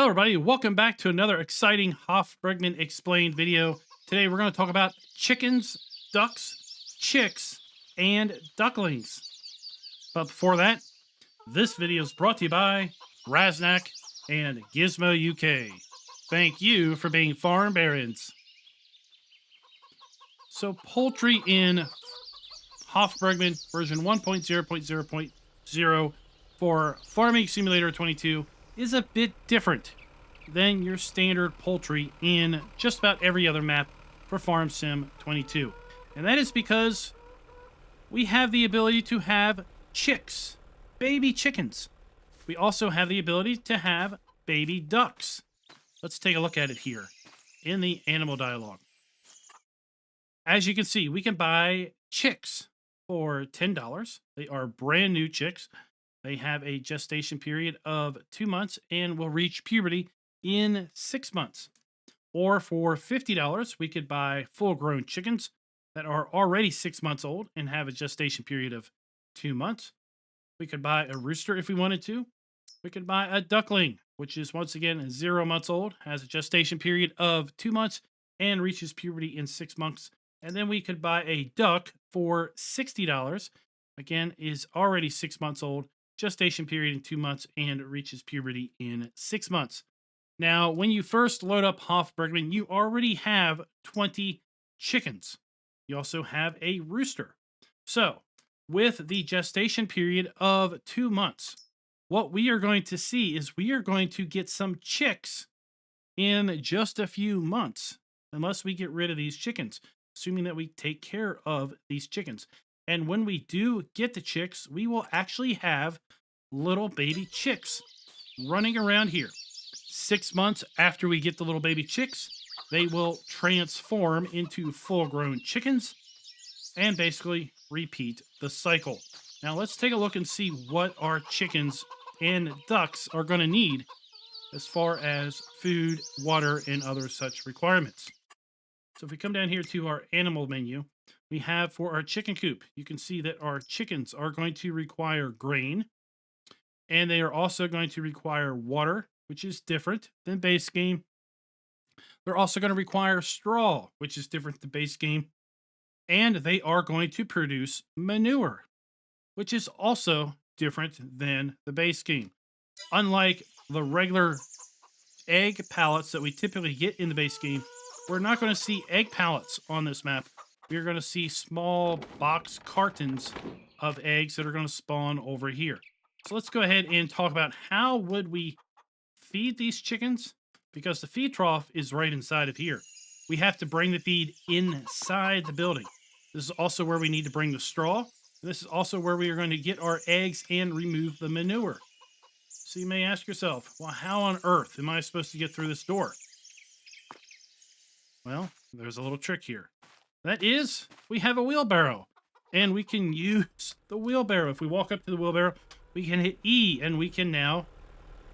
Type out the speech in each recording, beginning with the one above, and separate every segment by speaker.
Speaker 1: Hello everybody, welcome back to another exciting Hof Bergmann Explained video. Today we're going to talk about chickens, ducks, chicks, and ducklings. But before that, this video is brought to you by Raznak and Gizmo UK. Thank you for being farm barons. So poultry in Hof Bergmann version 1.0.0.0 for Farming Simulator 22 is a bit different than your standard poultry in just about every other map for Farm Sim 22. And that is because we have the ability to have chicks, baby chickens. We also have the ability to have baby ducks. Let's take a look at it here in the animal dialogue. As you can see, we can buy chicks for $10. They are brand new chicks. They have a gestation period of 2 months and will reach puberty in 6 months. Or for $50, we could buy full-grown chickens that are already 6 months old and have a gestation period of 2 months. We could buy a rooster if we wanted to. We could buy a duckling, which is once again 0 months old, has a gestation period of 2 months, and reaches puberty in 6 months. And then we could buy a duck for $60. Again, is already 6 months old, gestation period in 2 months, and reaches puberty in 6 months. Now, when you first load up Hof Bergmann, you already have 20 chickens. You also have a rooster. So, with the gestation period of 2 months, what we are going to see is we are going to get some chicks in just a few months, unless we get rid of these chickens, assuming that we take care of these chickens. And when we do get the chicks, we will actually have little baby chicks running around here. 6 months after we get the little baby chicks, they will transform into full-grown chickens and basically repeat the cycle. Now let's take a look and see what our chickens and ducks are going to need as far as food, water, and other such requirements. So if we come down here to our animal menu, we have for our chicken coop, you can see that our chickens are going to require grain, and they are also going to require water, which is different than base game. They're also going to require straw, which is different than base game, and they are going to produce manure, which is also different than the base game. Unlike the regular egg pallets that we typically get in the base game, we're not going to see egg pallets on this map. We're going to see small box cartons of eggs that are going to spawn over here. So let's go ahead and talk about how would we feed these chickens, because the feed trough is right inside of here. We have to bring the feed inside the building. This is also where we need to bring the straw. This is also where we are going to get our eggs and remove the manure. So you may ask yourself, well, how on earth am I supposed to get through this door? Well, there's a little trick here. That is, we have a wheelbarrow, and we can use the wheelbarrow. If we walk up to the wheelbarrow, we can hit E, and we can now,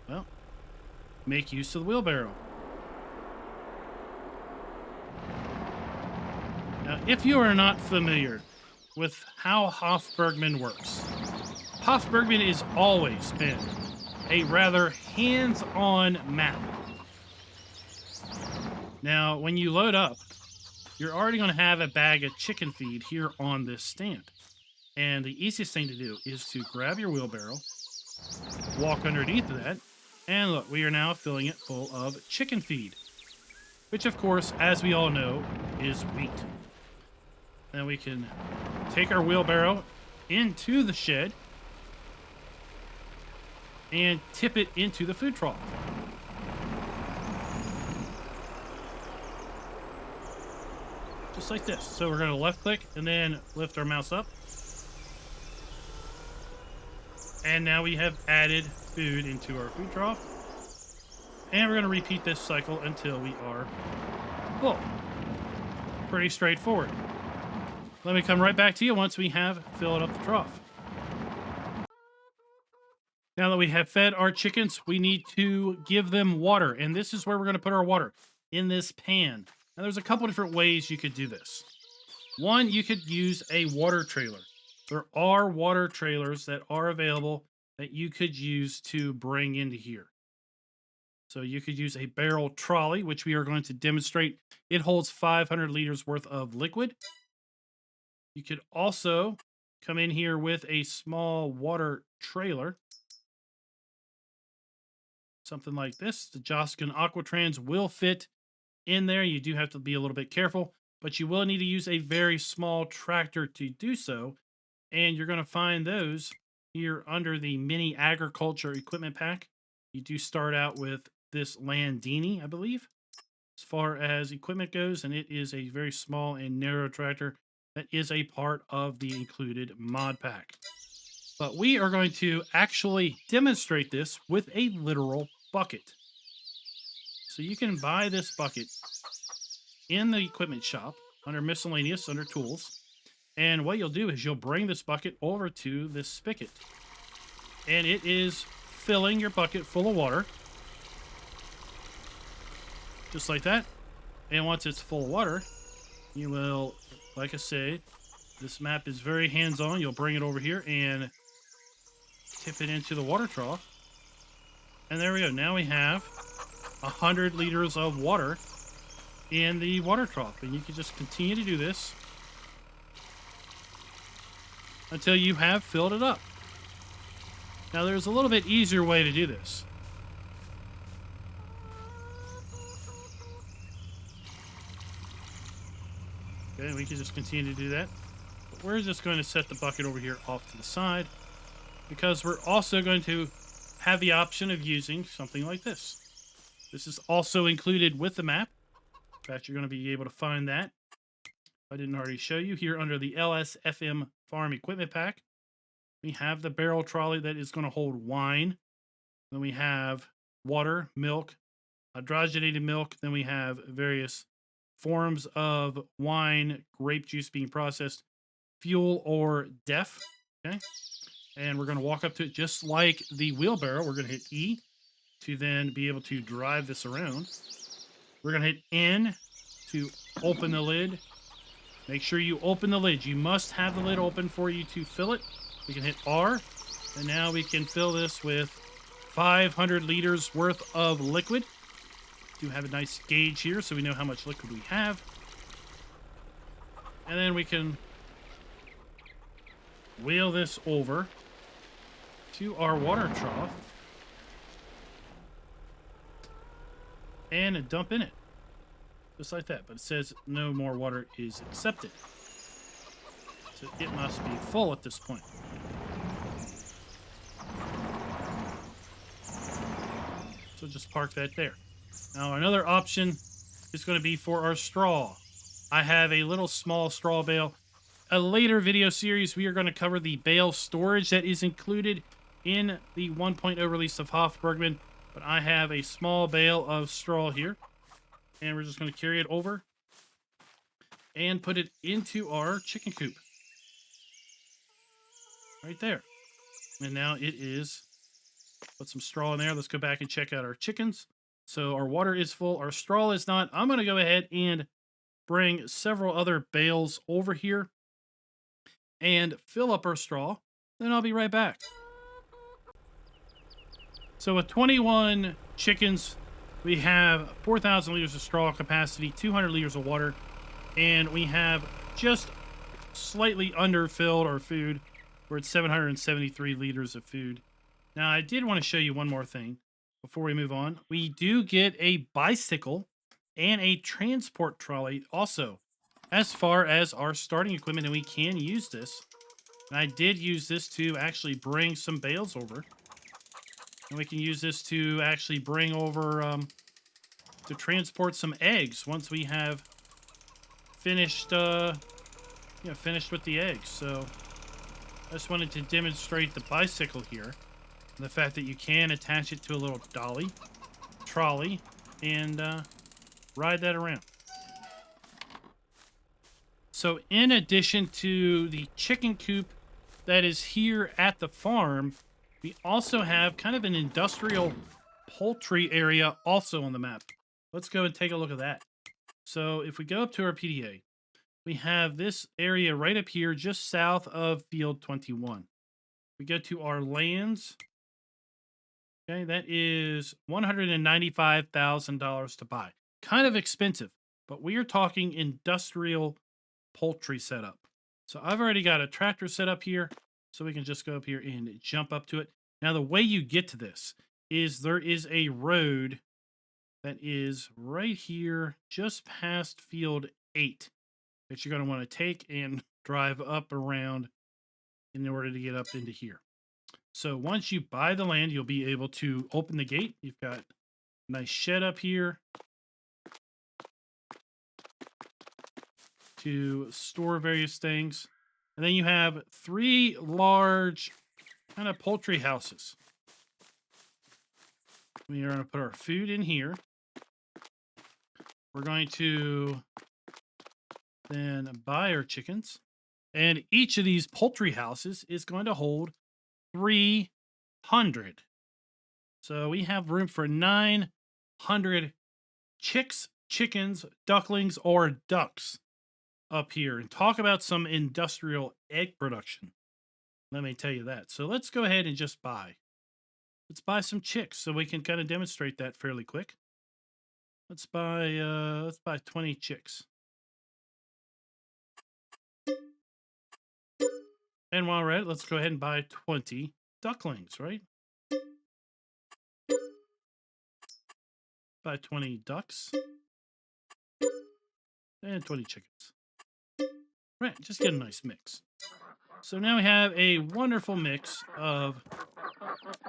Speaker 1: well, make use of the wheelbarrow. Now, if you are not familiar with how Hof Bergmann works, Hof Bergmann has always been a rather hands-on map. Now, when you load up, you're already going to have a bag of chicken feed here on this stand. And the easiest thing to do is to grab your wheelbarrow, walk underneath that, and look, we are now filling it full of chicken feed, which of course, as we all know, is wheat. Then we can take our wheelbarrow into the shed and tip it into the food trough. Just like this. So we're going to left click and then lift our mouse up. And now we have added food into our food trough. And we're going to repeat this cycle until we are full. Pretty straightforward. Let me come right back to you once we have filled up the trough. Now that we have fed our chickens, we need to give them water. And this is where we're going to put our water, in this pan. Now, there's a couple different ways you could do this. One, you could use a water trailer. There are water trailers that are available that you could use to bring into here. So you could use a barrel trolley, which we are going to demonstrate. It holds 500 liters worth of liquid. You could also come in here with a small water trailer. Something like this. The Joskin Aquatrans will fit in there. You do have to be a little bit careful, but you will need to use a very small tractor to do so. And you're going to find those here under the mini agriculture equipment pack. You do start out with this Landini, I believe, as far as equipment goes, and it is a very small and narrow tractor that is a part of the included mod pack. But we are going to actually demonstrate this with a literal bucket. So you can buy this bucket in the equipment shop under miscellaneous, under tools. And what you'll do is you'll bring this bucket over to this spigot. And it is filling your bucket full of water. Just like that. And once it's full of water, you will, like I say, this map is very hands-on. You'll bring it over here and tip it into the water trough. And there we go. Now we have 100 liters of water in the water trough. And you can just continue to do this until you have filled it up. Now there's a little bit easier way to do this. Okay, we can just continue to do that. But we're just going to set the bucket over here off to the side because we're also going to have the option of using something like this. This is also included with the map. In fact, you're going to be able to find that. I didn't already show you here under the LSFM Farm Equipment Pack. We have the barrel trolley that is going to hold wine. Then we have water, milk, hydrogenated milk. Then we have various forms of wine, grape juice being processed, fuel, or DEF. Okay. And we're going to walk up to it just like the wheelbarrow. We're going to hit E to then be able to drive this around. We're going to hit N to open the lid. Make sure you open the lid. You must have the lid open for you to fill it. We can hit R, and now we can fill this with 500 liters worth of liquid. We do have a nice gauge here so we know how much liquid we have. And then we can wheel this over to our water trough and dump in it. Just like that. But it says no more water is accepted. So it must be full at this point. So just park that there. Now another option is going to be for our straw. I have a little small straw bale. A later video series, we are going to cover the bale storage that is included in the 1.0 release of Hof Bergmann. But I have a small bale of straw here. And we're just going to carry it over and put it into our chicken coop. Right there. And now it is, put some straw in there. Let's go back and check out our chickens. So our water is full. Our straw is not. I'm going to go ahead and bring several other bales over here and fill up our straw. Then I'll be right back. So with 21 chickens, we have 4,000 liters of straw capacity, 200 liters of water, and we have just slightly underfilled our food. We're at 773 liters of food. Now, I did want to show you one more thing before we move on. We do get a bicycle and a transport trolley also as far as our starting equipment, and we can use this. And I did use this to actually bring some bales over. And we can use this to actually bring over, to transport some eggs once we have finished, finished with the eggs. So I just wanted to demonstrate the bicycle here. And the fact that you can attach it to a little trolley, and ride that around. So in addition to the chicken coop that is here at the farm, we also have kind of an industrial poultry area also on the map. Let's go and take a look at that. So if we go up to our PDA, we have this area right up here just south of field 21. We go to our lands, Okay, that is $195,000 to buy. Kind of expensive, but we are talking industrial poultry setup. So I've already got a tractor set up here, so we can just go up here and jump up to it. Now, the way you get to this is there is a road that is right here, just past field 8, that you're going to want to take and drive up around in order to get up into here. So once you buy the land, you'll be able to open the gate. You've got a nice shed up here to store various things. And then you have 3 large kind of poultry houses. We are going to put our food in here. We're going to then buy our chickens. And each of these poultry houses is going to hold 300. So we have room for 900 chicks, chickens, ducklings, or ducks up here. And talk about some industrial egg production. Let me tell you that. So let's go ahead and just buy. Let's buy some chicks so we can kind of demonstrate that fairly quick. Let's buy 20 chicks. And while we're at it, let's go ahead and buy 20 ducklings, right? Buy 20 ducks. And 20 chickens. Right, just get a nice mix. So now we have a wonderful mix of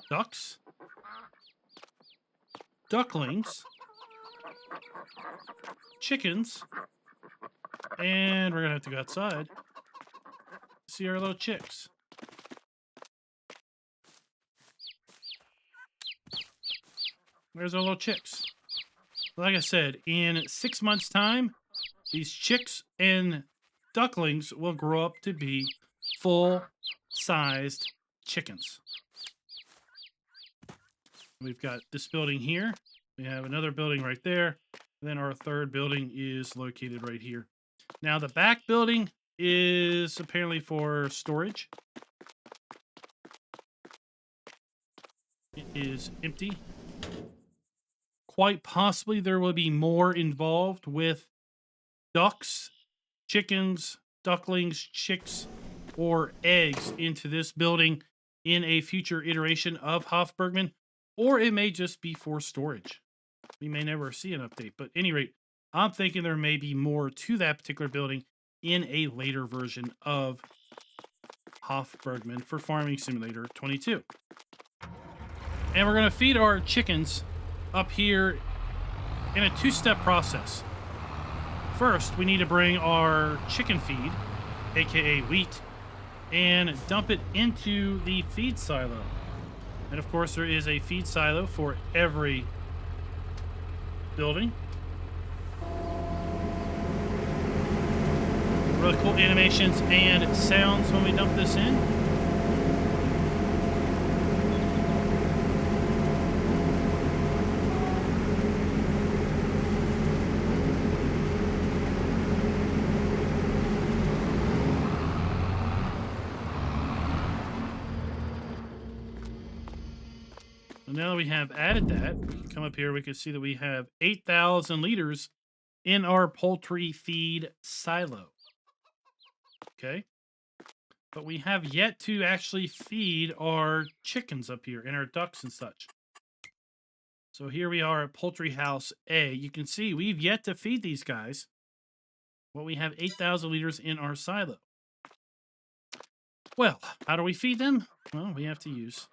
Speaker 1: ducks, ducklings, chickens, and we're going to have to go outside to see our little chicks. There's our little chicks. Like I said, in 6 months' time, these chicks and ducklings will grow up to be full-sized chickens. We've got this building here. We have another building right there. And then our third building is located right here. Now, the back building is apparently for storage. It is empty. Quite possibly there will be more involved with ducks, chickens, ducklings, chicks, or eggs into this building in a future iteration of Hof Bergmann, or it may just be for storage. We may never see an update, but at any rate, I'm thinking there may be more to that particular building in a later version of Hof Bergmann for Farming Simulator 22. And we're going to feed our chickens up here in a 2-step process. First, we need to bring our chicken feed, aka wheat, and dump it into the feed silo. And of course, there is a feed silo for every building. Really cool animations and sounds when we dump this in. Now that we have added that, we can come up here, we can see that we have 8,000 liters in our poultry feed silo. Okay. But we have yet to actually feed our chickens up here and our ducks and such. So here we are at Poultry House A. You can see we've yet to feed these guys. Well, we have 8,000 liters in our silo. Well, how do we feed them? Well, we have to use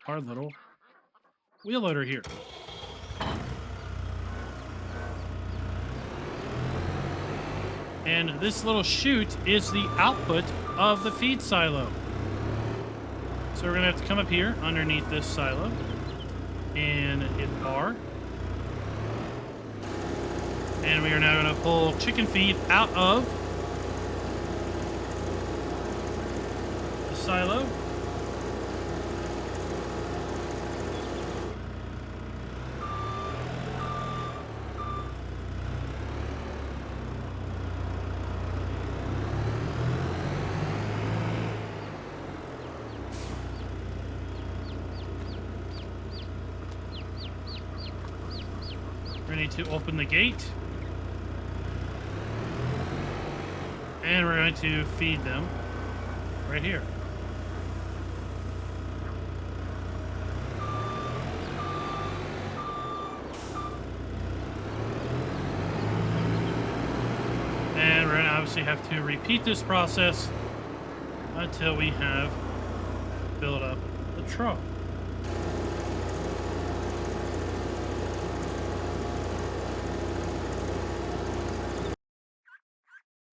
Speaker 1: our little wheel loader here. And this little chute is the output of the feed silo. So we're going to have to come up here underneath this silo and hit R. And we are now going to pull chicken feed out of the silo. We need to open the gate. And we're going to feed them right here. And we're going to obviously have to repeat this process until we have filled up the trough.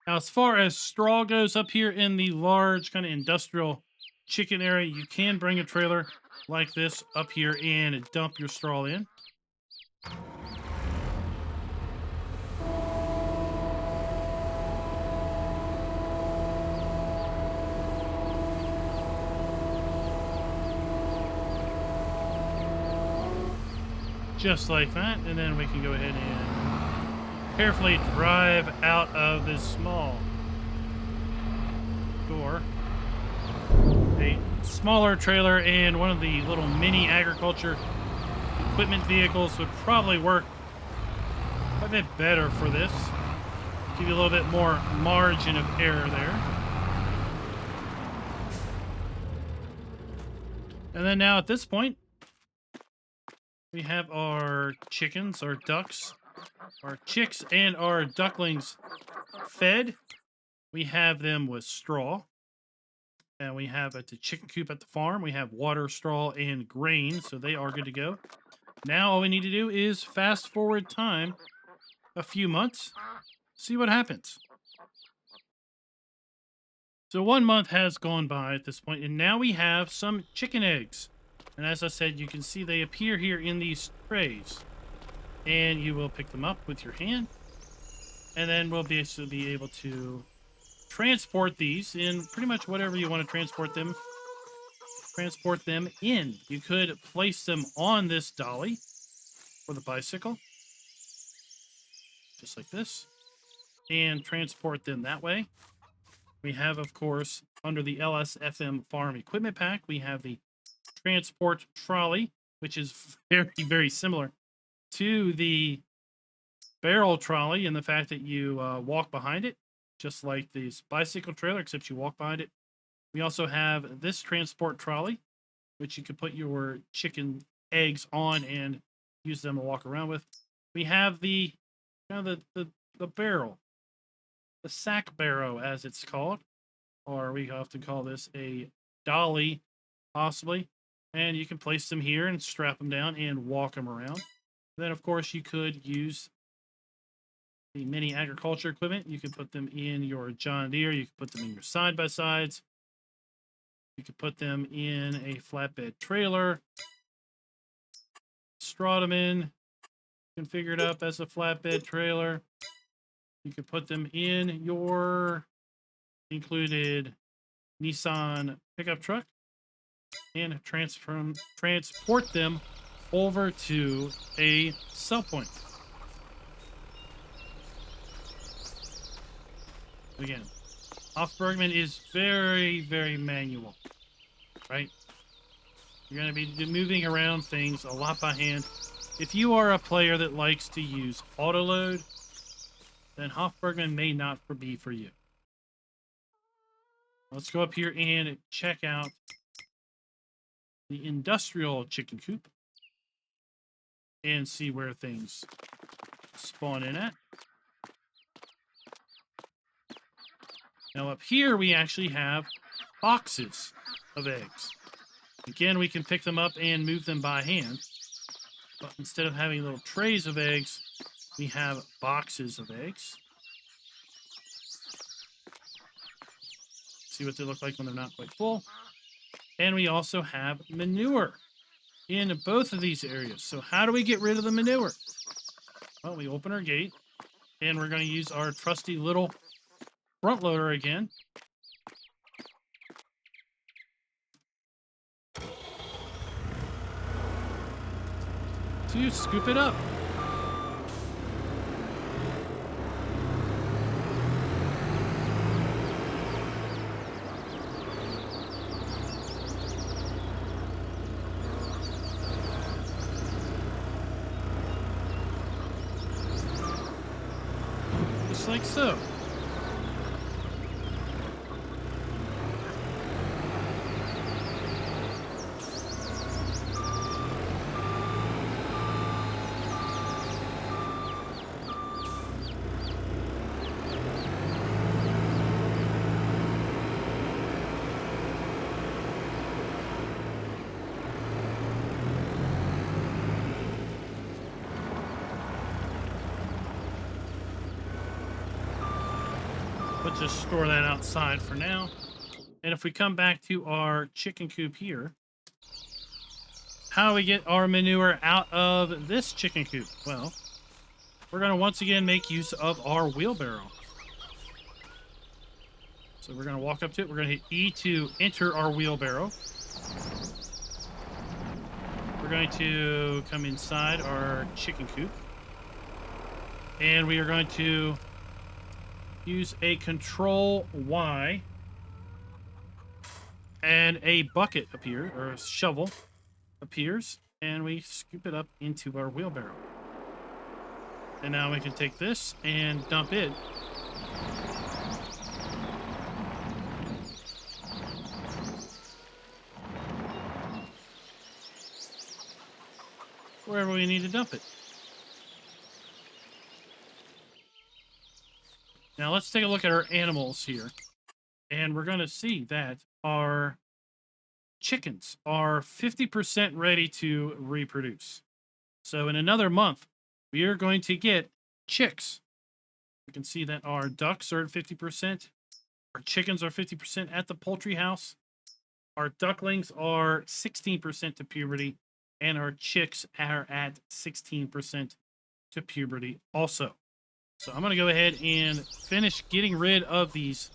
Speaker 1: Now, as far as straw goes up here in the large kind of industrial chicken area, you can bring a trailer like this up here and dump your straw in. Just like that, and then we can go ahead and carefully drive out of this small door. A smaller trailer and one of the little mini agriculture equipment vehicles would probably work a bit better for this. Give you a little bit more margin of error there. And then now at this point, we have our chickens, our ducks, our chicks, and our ducklings fed. We have them with straw. And we have at the chicken coop at the farm, we have water, straw, and grain, so they are good to go. Now all we need to do is fast forward time a few months, see what happens. So 1 month has gone by at this point, and now we have some chicken eggs. And as I said, you can see they appear here in these trays. And you will pick them up with your hand. And then we'll basically be able to transport these in pretty much whatever you want to transport them in. You could place them on this dolly or the bicycle. Just like this. And transport them that way. We have, of course, under the LSFM farm equipment pack, we have the transport trolley, which is very, very similar to the barrel trolley in the fact that you walk behind it, just like this bicycle trailer, except you walk behind it. We also have this transport trolley, which you could put your chicken eggs on and use them to walk around with. We have the the barrel, the sack barrow, as it's called, or we often call this a dolly, possibly. And you can place them here and strap them down and walk them around. Then, of course, you could use the mini agriculture equipment. You could put them in your John Deere. You could put them in your side-by-sides. You could put them in a flatbed trailer. Straw them in. Configure it up as a flatbed trailer. You could put them in your included Nissan pickup truck and transport them over to a sell point. Again, Hof Bergmann is very, very manual, right? You're going to be moving around things a lot by hand. If you are a player that likes to use autoload, then Hof Bergmann may not be for you. Let's go up here and check out the industrial chicken coop and see where things spawn in at. Now up here we actually have boxes of eggs. Again, we can pick them up and move them by hand. But instead of having little trays of eggs, we have boxes of eggs. See what they look like when they're not quite full. And we also have manure in both of these areas. So how do we get rid of the manure? Well, we open our gate, and we're going to use our trusty little front loader again. To scoop it up. just like so. Let's just store that outside for now. And if we come back to our chicken coop here, how do we get our manure out of this chicken coop? Well, we're going to once again make use of our wheelbarrow. So we're going to walk up to it. We're going to hit E to enter our wheelbarrow. We're going to come inside our chicken coop. And we are going to use a Control Y, and a bucket appears, or a shovel appears, and we scoop it up into our wheelbarrow. And now we can take this and dump it wherever we need to dump it. Now let's take a look at our animals here. And we're going to see that our chickens are 50% ready to reproduce. So in another month, we are going to get chicks. You can see that our ducks are at 50%. Our chickens are 50% at the poultry house. Our ducklings are 16% to puberty. And our chicks are at 16% to puberty also. So I'm going to go ahead and finish getting rid of these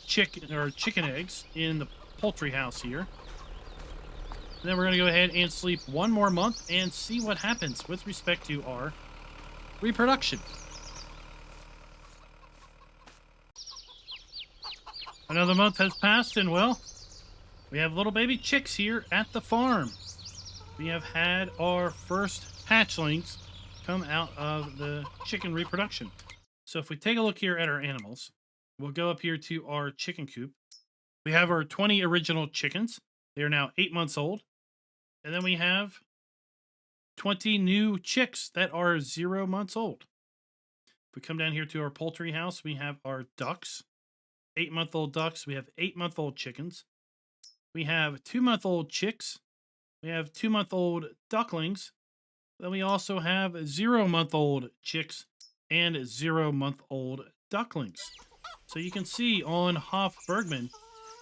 Speaker 1: chicken eggs in the poultry house here. And then we're going to go ahead and sleep one more month and see what happens with respect to our reproduction. Another month has passed, and well, we have little baby chicks here at the farm. We have had our first hatchlings come out of the chicken reproduction. So if we take a look here at our animals, we'll go up here to our chicken coop. We have our 20 original chickens. They are now 8 months old. And then we have 20 new chicks that are 0 months old. If we come down here to our poultry house, we have our ducks, 8-month-old ducks. We have 8-month-old chickens. We have 2-month-old chicks. We have 2-month-old ducklings. Then we also have 0-month-old chicks and 0-month-old ducklings. So you can see on Hof Bergmann,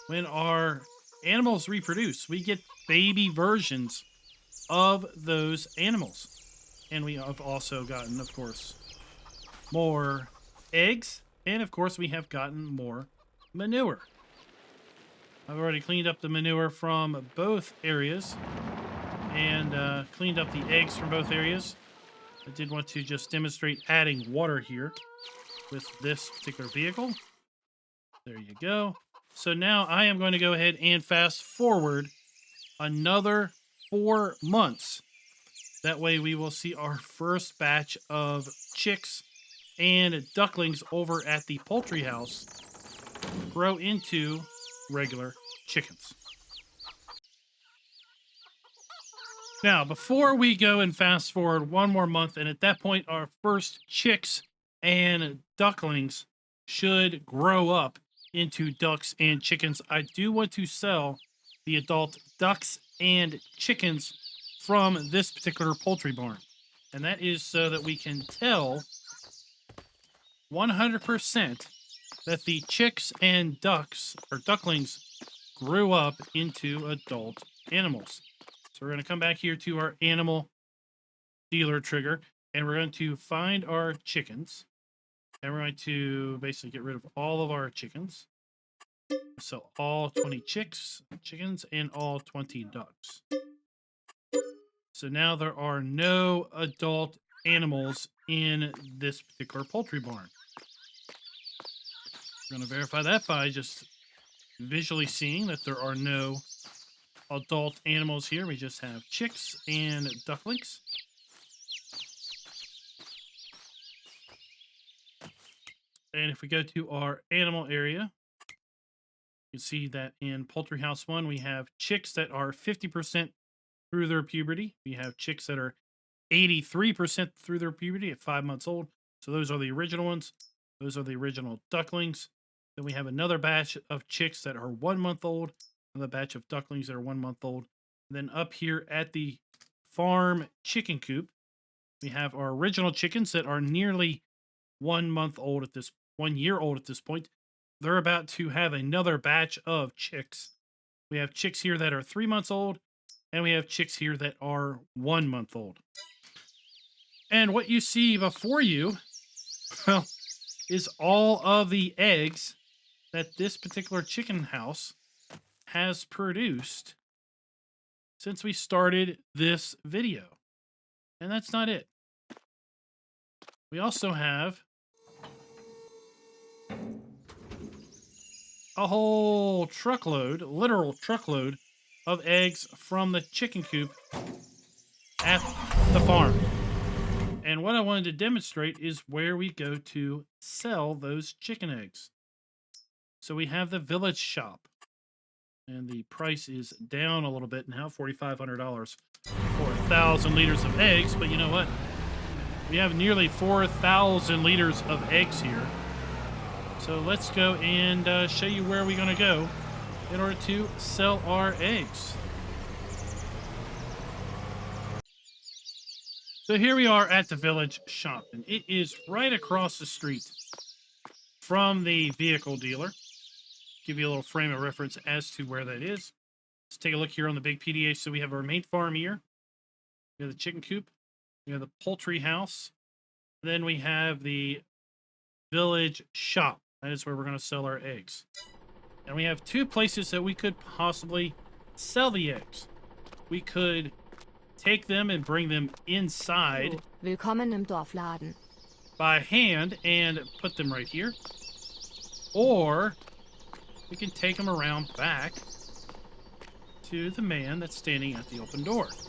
Speaker 1: when our animals reproduce, we get baby versions of those animals. And we have also gotten, of course, more eggs. And, of course, we have gotten more manure. I've already cleaned up the manure from both areas and cleaned up the eggs from both areas. I did want to just demonstrate adding water here with this particular vehicle. There you go. So now I am going to go ahead and fast forward another 4 months. That way we will see our first batch of chicks and ducklings over at the poultry house grow into regular chickens. Now, before we go and fast forward one more month, and at that point, our first chicks and ducklings should grow up into ducks and chickens, I do want to sell the adult ducks and chickens from this particular poultry barn. And that is so that we can tell 100% that the chicks and ducks or ducklings grew up into adult animals. So we're going to come back here to our animal dealer trigger, and we're going to find our chickens, and we're going to basically get rid of all of our chickens. So all 20 chickens, and all 20 ducks. So now there are no adult animals in this particular poultry barn. We're going to verify that by just visually seeing that there are no adult animals here. We just have chicks and ducklings. And if we go to our animal area, you can see that in Poultry House 1, we have chicks that are 50% through their puberty. We have chicks that are 83% through their puberty at 5 months old. So those are the original ones. Those are the original ducklings. Then we have another batch of chicks that are 1 month old, another batch of ducklings that are 1 month old. And then up here at the farm chicken coop, we have our original chickens that are nearly 1 month old at this 1 year old at this point. They're about to have another batch of chicks. We have chicks here that are 3 months old, and we have chicks here that are 1 month old. And what you see before you, well, is all of the eggs that this particular chicken house has produced since we started this video. And that's not it. We also have a whole truckload, literal truckload of eggs from the chicken coop at the farm. And what I wanted to demonstrate is where we go to sell those chicken eggs. So we have the village shop. And the price is down a little bit now, $4,500 for 1,000 liters of eggs. But you know what? We have nearly 4,000 liters of eggs here. So let's go and show you where we're going to go in order to sell our eggs. So here we are at the village shop, and it is right across the street from the vehicle dealer. Give you a little frame of reference as to where that is. Let's take a look here on the big PDA. So we have our main farm here. We have the chicken coop. We have the poultry house. Then we have the village shop. That is where we're going to sell our eggs. And we have two places that we could possibly sell the eggs. We could take them and bring them inside
Speaker 2: Willkommen im Dorfladen.
Speaker 1: by hand and put them right here. Or we can take them around back to the man that's standing at the open door. So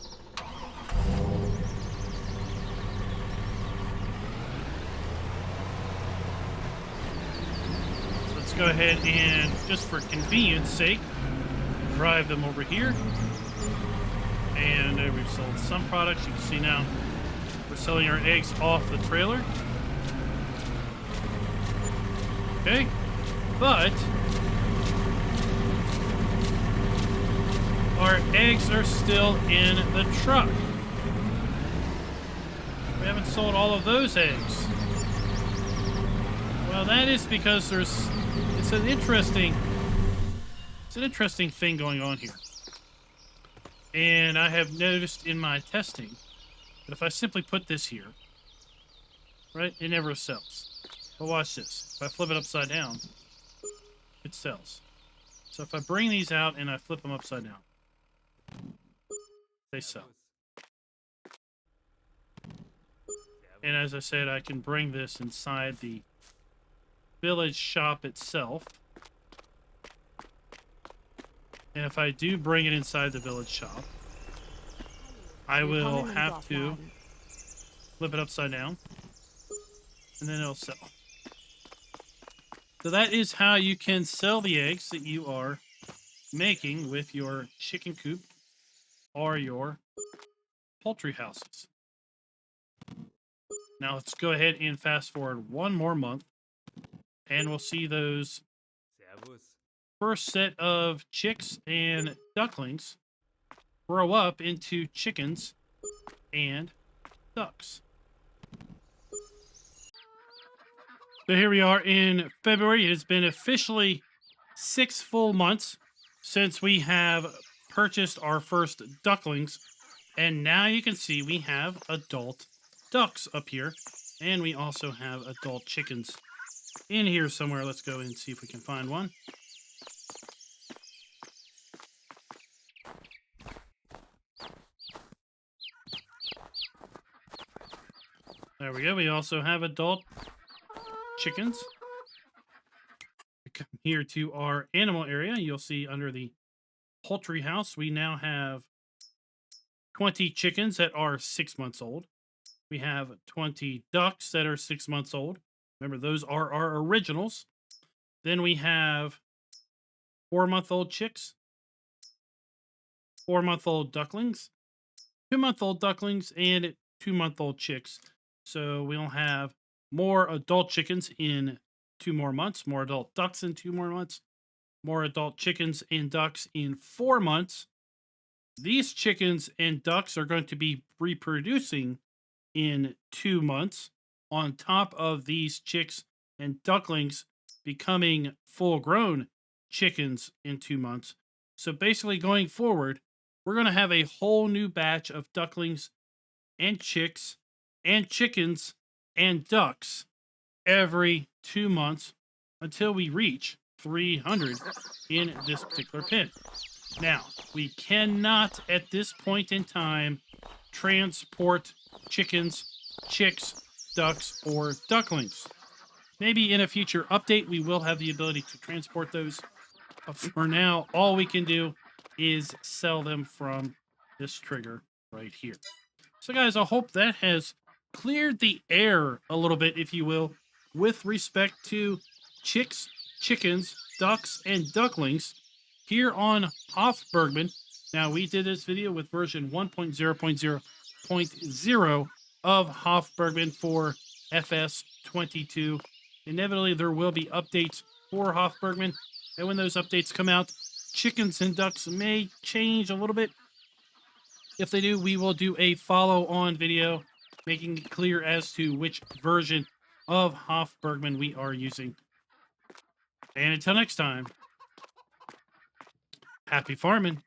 Speaker 1: let's go ahead and, just for convenience sake, drive them over here. And we've sold some products. You can see now we're selling our eggs off the trailer. Okay, but our eggs are still in the truck. We haven't sold all of those eggs. Well, that is because it's an interesting thing going on here. And I have noticed in my testing that if I simply put this here, right, it never sells. But watch this. If I flip it upside down, it sells. So if I bring these out and I flip them upside down, they sell. And as I said, I can bring this inside the village shop itself. And if I do bring it inside the village shop, I will have to flip it upside down, and then it'll sell. So that is how you can sell the eggs that you are making with your chicken coop or your poultry houses. Now let's go ahead and fast forward one more month, and we'll see those first set of chicks and ducklings grow up into chickens and ducks. So here we are in February. It has been officially 6 full months since we have purchased our first ducklings. And now you can see we have adult ducks up here. And we also have adult chickens in here somewhere. Let's go and see if we can find one. There we go. We also have adult chickens. We come here to our animal area. You'll see under the poultry house, we now have 20 chickens that are 6 months old. We have 20 ducks that are 6 months old. Remember, those are our originals. Then we have 4-month-old chicks, 4-month-old ducklings, 2-month-old ducklings, and 2-month-old chicks. So we'll have more adult chickens in 2 more months, more adult ducks in 2 more months, more adult chickens and ducks in 4 months. These chickens and ducks are going to be reproducing in 2 months, on top of these chicks and ducklings becoming full grown chickens in 2 months. So basically, going forward, we're going to have a whole new batch of ducklings and chicks and chickens and ducks every 2 months until we reach 300 in this particular pen. Now, we cannot at this point in time transport chickens, chicks, ducks, or ducklings. Maybe in a future update, we will have the ability to transport those. But for now, all we can do is sell them from this trigger right here. So, guys, I hope that has cleared the air a little bit, if you will, with respect to chicks, chickens, ducks, and ducklings here on Hof Bergmann. Now, we did this video with version 1.0.0.0 of Hof Bergmann for FS22. Inevitably, there will be updates for Hof Bergmann, and when those updates come out, chickens and ducks may change a little bit. If they do, we will do a follow-on video making it clear as to which version of Hof Bergmann we are using. And until next time, happy farming.